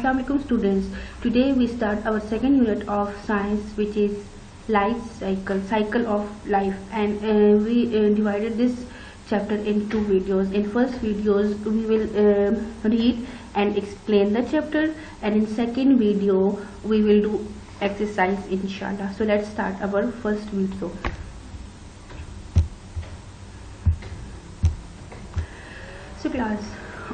Assalamu alaikum students. Today we start our second unit of science, which is life cycle of life, and we divided this chapter in two videos. In first videos we will read and explain the chapter, and in second video we will do exercise inshallah. So let's start our first video. So class,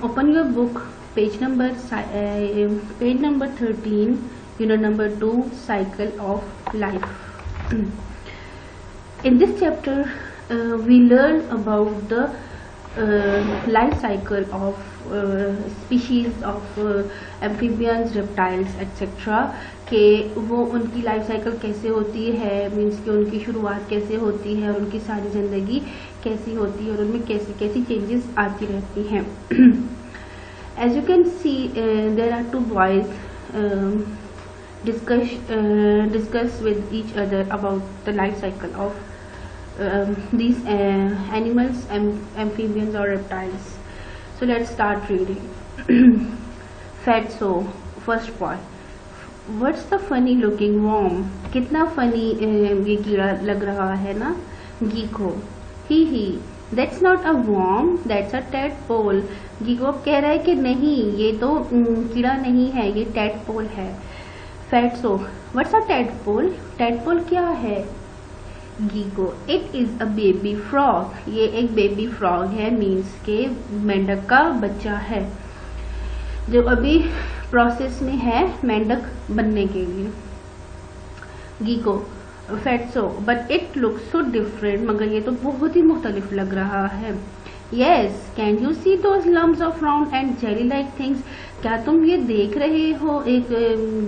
open your book, page number 13, unit number 2, cycle of life. In this chapter we learn about the life cycle of species of amphibians, reptiles, etc. कि वो उनकी life cycle कैसे होती है, means कि उनकी शुरुआत कैसे होती है, उनकी सारी ज़िंदगी कैसी होती है और उनमें कैसी कैसी चेंजेस आती रहती हैं. As you can see, there are two boys discuss with each other about the life cycle of these animals, amphibians or reptiles. So let's start reading. Fatso, first point. What's the funny looking worm? कितना funny ये कीड़ा लग रहा है ना. Geeko, he. That's not a worm, that's a tadpole. Geeko कह रहा है कि नहीं, ये तो कीड़ा नहीं है, ये tadpole है. Fatso, what's a tadpole? Tadpole क्या है? Geeko, it is a baby frog. ये एक baby frog है, means के मेंढक का बच्चा है जो अभी प्रोसेस में है मेंढक बनने के लिए. Geeko, Fatso, but it looks so different. मगर ये तो बहुत ही मुख्तलिफ लग रहा है. Yes, can you see those lumps of round and jelly-like things? क्या तुम ये देख रहे हो एक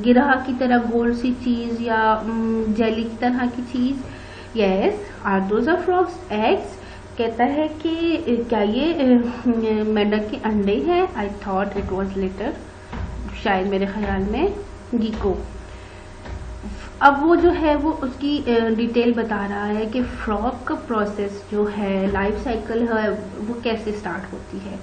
गिरहा की तरह गोल सी चीज या जेली की तरह की चीज? Yes, are those a frog's eggs? कहता है कि क्या ये मेंढक के अंडे हैं? I thought it was litter. शायद मेरे ख्याल में. Geeko, अब वो जो है वो उसकी डिटेल बता रहा है कि फ्रॉग का प्रोसेस जो है, लाइफ साइकिल है, वो कैसे स्टार्ट होती है.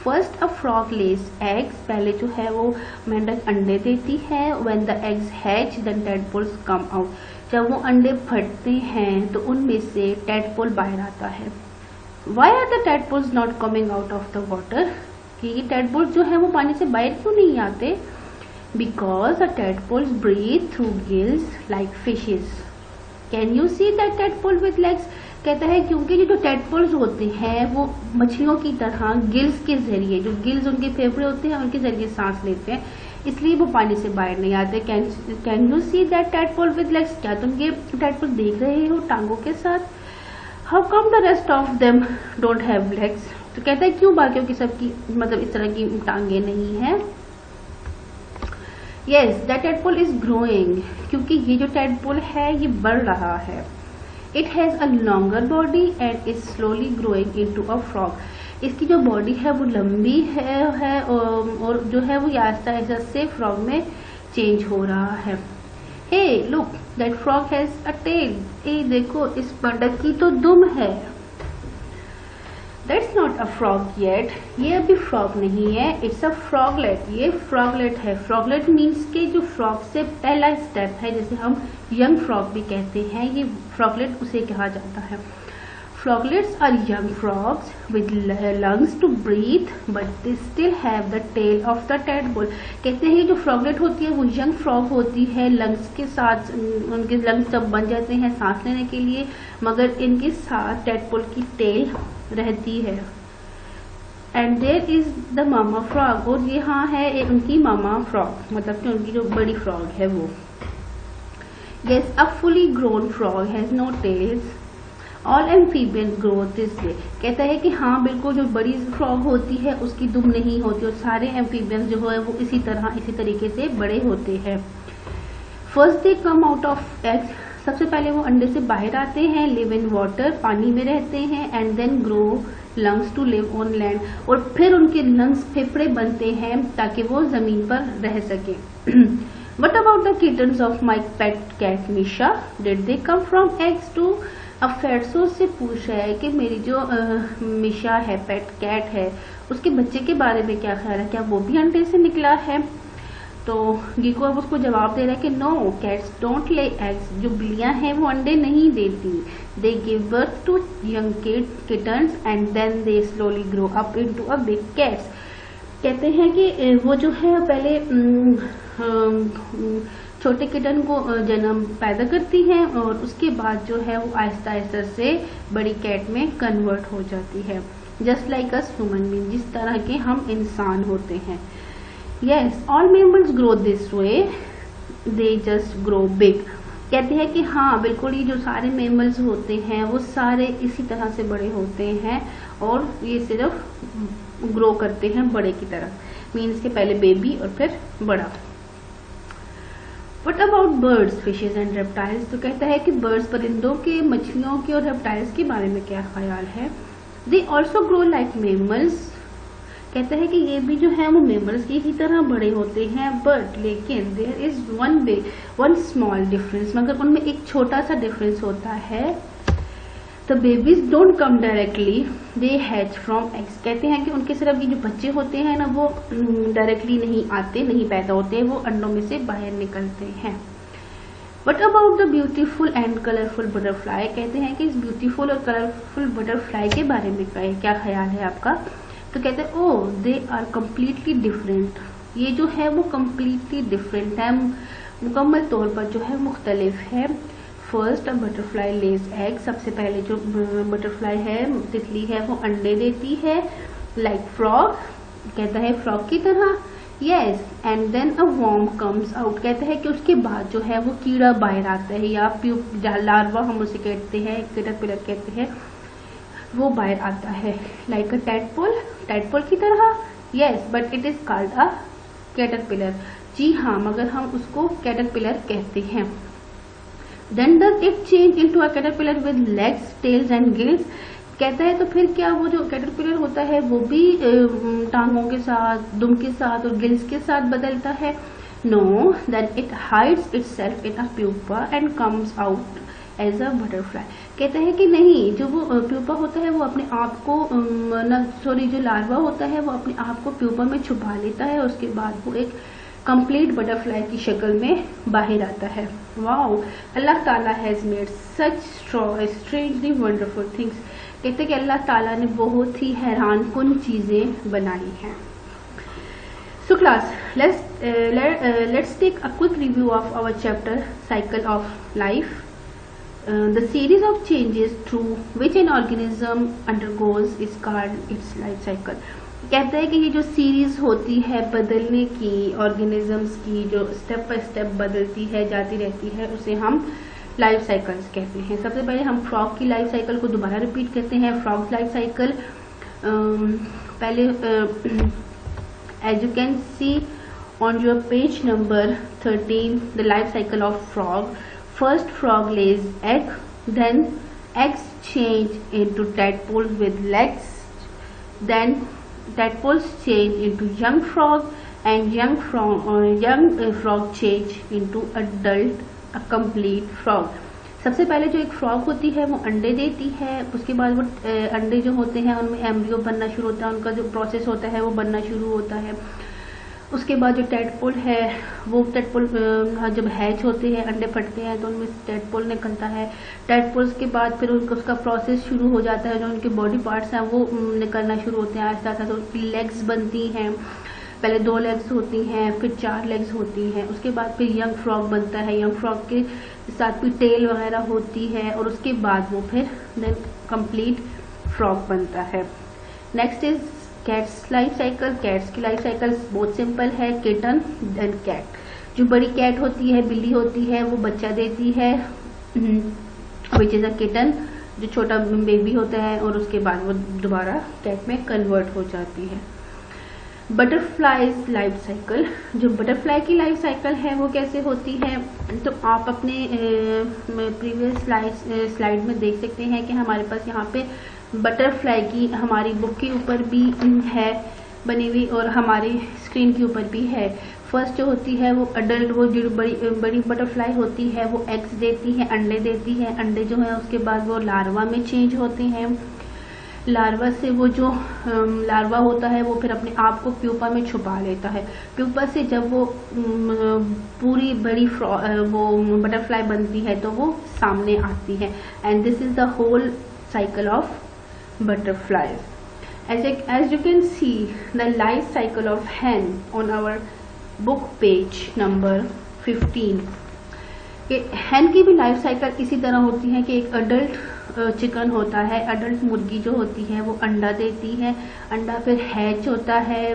First a frog lays eggs, पहले जो है वो मेंढक अंडे देती है. When the eggs hatch then tadpoles come out, जब वो अंडे फटते हैं तो उनमें से टैडपोल बाहर आता है. Why are the tadpoles not coming out of the water? कि ये टैडपोल्स जो है वो पानी से बाहर क्यों नहीं आते? Because the tadpoles breathe through gills like fishes. Can you see that tadpole with legs? कहता है क्योंकि जो tadpoles होते हैं वो मछलियों की तरह गिल्स के जरिए, जो गिल्स उनके फेफड़े होते हैं उनके जरिए सांस लेते हैं, इसलिए वो पानी से बाहर नहीं आते. Can you see that tadpole with legs? क्या तुम ये tadpole देख रहे हो टांगों के साथ? How come the rest of them don't have legs? तो कहता है क्यों बाकियों की सबकी मतलब इस तरह की टांगे नहीं है. Yes, that tadpole is growing. क्योंकि ये जो tadpole है ये बढ़ रहा है. It has a longer body and is slowly growing into a frog. इसकी जो बॉडी है वो लंबी है और जो है वो आहिस्ता आहिस्ता से फ्रॉग में चेंज हो रहा है. Hey, look, that frog has a tail. देखो इस मेंढक की तो दुम है. That's not a frog yet. ये अभी फ्रॉग नहीं है. It's a froglet. ये फ्रॉगलेट है. फ्रॉगलेट मीन्स के जो फ्रॉग से पहला स्टेप है, जैसे हम यंग फ्रॉग भी कहते हैं, ये फ्रॉगलेट उसे कहा जाता है. Froglets are young frogs with lungs to breathe, but they still have the tail of the tadpole. कहते हैं जो फ्रॉगलेट होती है वो यंग फ्रॉग होती है, लंग्स के साथ, उनके लंग्स जब बन जाते हैं सांस लेने के लिए, मगर इनके साथ टैडपोल की टेल रहती है. And there is the mama frog, और यहाँ है उनकी मामा फ्रॉग, मतलब कि उनकी जो बड़ी फ्रॉग है वो. Yes, a fully grown frog has no tails. All amphibians grow this way. कहता है कि हाँ बिल्कुल जो बड़ी फ्रॉग होती है उसकी दुम नहीं होती और सारे एम्फीबियंस जो है वो इसी तरीके से बड़े होते हैं. First they come out of eggs, सबसे पहले वो अंडे से बाहर आते हैं. लिव इन वाटर, पानी में रहते हैं. And then grow lungs to live on land, और फिर उनके लंग्स फेफड़े बनते हैं ताकि वो जमीन पर रह सके. What about the kittens of my pet cat Misha? Did they come from eggs too? अब फेट्सो से पूछ रहा है कि मेरी जो मिशा है, पेट कैट है, उसके बच्चे के बारे में क्या ख्याल है, क्या वो भी अंडे से निकला है. तो गीको अब उसको जवाब दे रहा है कि no, cats don't lay eggs, जो बिल्लियां हैं वो अंडे नहीं देती। They give birth to young kittens and then they slowly grow up into a big cats. कहते हैं कि वो जो है पहले छोटे किटन को जन्म पैदा करती हैं और उसके बाद जो है वो आहिस्ता आहिस्ता से बड़ी कैट में कन्वर्ट हो जाती है, just like us human being, जिस तरह के हम इंसान होते हैं। Yes, all mammals grow this way, they just grow big। कहते हैं कि हाँ बिल्कुल, ये जो सारे मेमल्स होते हैं वो सारे इसी तरह से बड़े होते हैं और ये सिर्फ ग्रो करते हैं बड़े की तरफ, मीन्स के पहले बेबी और फिर बड़ा। What about birds, fishes and reptiles? तो कहता है कि बर्ड्स, परिंदों के, मछलियों के और रेप्टाइल्स के बारे में क्या ख्याल है। They also grow like mammals। कहता है कि ये भी जो है वो मेमल्स की ही तरह बड़े होते हैं, बट लेकिन there is one small difference, मगर उनमें एक छोटा सा डिफरेंस होता है। The babies don't come directly, they hatch from eggs. कहते हैं कि उनके सिर्फ ये जो बच्चे होते हैं ना वो डायरेक्टली नहीं आते, नहीं पैदा होते, वो अंडों में से बाहर निकलते हैं। What about the beautiful and colorful butterfly? कहते हैं कि इस ब्यूटीफुल और कलरफुल बटरफ्लाई के बारे में क्या ख्याल है आपका। तो कहते हैं ओ दे आर कम्प्लीटली डिफरेंट, ये जो है वो कम्प्लीटली डिफरेंट है, मुकम्मल तौर पर जो है मुख्तलिफ है। First a butterfly lays egg, सबसे पहले जो बटरफ्लाई है, तितली है, वो अंडे देती है, लाइक फ्रॉग, कहता है फ्रॉग की तरह। Yes, and then a worm comes out, कहते हैं कि उसके बाद जो है वो कीड़ा बाहर आता है, या लार्वा हम उसे कहते हैं, कैटरपिलर कहते हैं, वो बाहर आता है, लाइक अ टैडपोल की तरह। Yes, but it is called a caterpillar. जी हाँ, मगर हम उसको कैटरपिलर कहते हैं। Then does it change into a caterpillar with legs, tails and gills. कहता है तो फिर क्या वो जो कैटरपिलर होता है वो भी टांगों के साथ, दुम के साथ और गिल्स के साथ बदलता है। No, then it hides itself in a pupa and comes out as a butterfly. कहता है कि नहीं, जो वो प्यूपा होता है वो अपने आप को जो लार्वा होता है वो अपने आप को प्यूपा में छुपा लेता है, उसके बाद वो एक कंप्लीट बटरफ्लाई की शक्ल में बाहर आता है। वाओ, अल्लाह ताला has made such strangely wonderful things. कहते हैं कि अल्लाह ताला ने बहुत ही हैरान कुन चीजें बनाई हैं। So class, let's take a quick review of our chapter cycle of life. The series of changes through which an organism undergoes is called its life cycle. कहता है कि ये जो सीरीज होती है बदलने की, ऑर्गेनिजम्स की जो स्टेप बाय स्टेप बदलती है, जाती रहती है, उसे हम लाइफ साइकिल्स कहते हैं। सबसे पहले हम फ्रॉग की लाइफ साइकिल को दोबारा रिपीट करते हैं। फ्रॉग लाइफ साइकिल, पहले as you can see on your page number 13, the life cycle of frog. First frog lays egg, then eggs change into tadpoles with legs, then tadpoles change into young frog and young frog change into adult, a complete frog। सबसे पहले जो एक frog होती है वो अंडे देती है, उसके बाद वो अंडे जो होते हैं उनमें एम्ब्रियो बनना शुरू होता है, उनका जो प्रोसेस होता है वो बनना शुरू होता है। उसके बाद जो टैडपोल है वो टैडपोल जब हैच होते हैं, अंडे फटते हैं तो उनमें टैडपोल निकलता है। टैडपोल्स के बाद फिर उसका प्रोसेस शुरू हो जाता है, जो उनके बॉडी पार्ट्स हैं वो निकलना शुरू होते हैं आहिस्ता आहिस्ता। तो उनकी लेग्स बनती हैं, पहले 2 लेग्स होती हैं, फिर 4 लेग्स होती हैं। उसके बाद फिर यंग फ्रॉग बनता है, यंग फ्रॉग के साथ भी टेल वगैरह होती है, और उसके बाद वो फिर देन कंप्लीट फ्रॉग बनता है। Next is cats life cycle. Cats की लाइफ साइकिल बहुत सिंपल है, किटन एंड कैट। जो बड़ी कैट होती है, बिल्ली होती है, वो बच्चा देती है विच इज अ किटन, जो छोटा बेबी होता है, और उसके बाद वो दोबारा कैट में कन्वर्ट हो जाती है। बटरफ्लाईज लाइफ साइकिल, जो बटरफ्लाई की लाइफ साइकिल है वो कैसे होती है, तो आप अपने प्रीवियस स्लाइड में देख सकते हैं कि हमारे पास यहाँ पे बटरफ्लाई की हमारी बुक के ऊपर भी है बनी हुई और हमारी स्क्रीन के ऊपर भी है। फर्स्ट जो होती है वो अडल्ट, वो जो बड़ी बटरफ्लाई होती है वो एग्स देती है, अंडे देती है। अंडे जो है उसके बाद वो लार्वा में चेंज होते हैं। लार्वा से वो जो लार्वा होता है वो फिर अपने आप को प्यूपा में छुपा लेता है। प्यूपा से जब वो पूरी बड़ी वो बटरफ्लाई बनती है तो वो सामने आती है। And this is the whole cycle of butterflies. As you can see the life cycle of hen on our book page number 15. hen की भी लाइफ साइकिल इसी तरह होती है कि एक अडल्ट चिकन होता है, अडल्ट मुर्गी जो होती है वो अंडा देती है, अंडा फिर हैच होता है,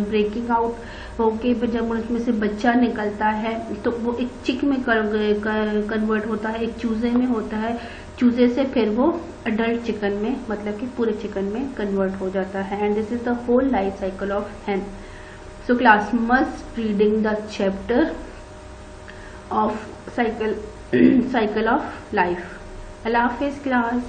ब्रेकिंग आउट होके फिर जब उसमें से बच्चा निकलता है तो वो एक चिक में कन्वर्ट होता है, एक चूजे में होता है, चूजे से फिर वो अडल्ट चिकन में मतलब कि पूरे चिकन में कन्वर्ट हो जाता है। And this is the whole life cycle of hen. So class must reading the chapter of cycle of life. Allah Hafiz class.